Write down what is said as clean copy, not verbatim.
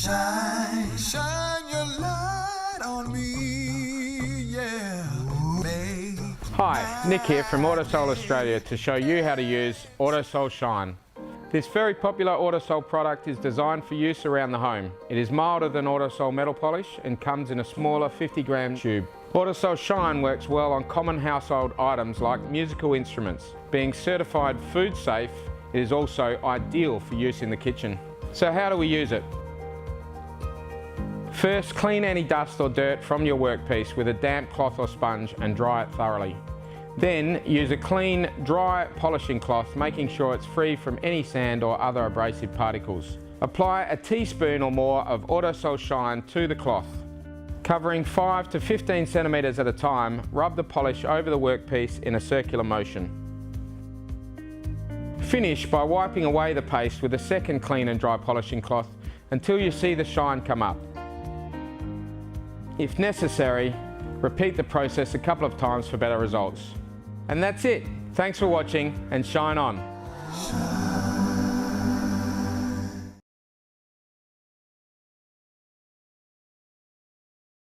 Shine, shine your light on me, yeah. Hi, Nick here from Autosol Australia to show you how to use Autosol Shine. This very popular Autosol product is designed for use around the home. It is milder than Autosol metal polish and comes in a smaller 50-gram tube. Autosol Shine works well on common household items like musical instruments. Being certified food safe, it is also ideal for use in the kitchen. So how do we use it? First, clean any dust or dirt from your workpiece with a damp cloth or sponge and dry it thoroughly. Then use a clean, dry polishing cloth, making sure it's free from any sand or other abrasive particles. Apply a teaspoon or more of Autosol Shine to the cloth. Covering 5 to 15 centimeters at a time, rub the polish over the workpiece in a circular motion. Finish by wiping away the paste with a second clean and dry polishing cloth until you see the shine come up. If necessary, repeat the process a couple of times for better results. And that's it. Thanks for watching and shine on.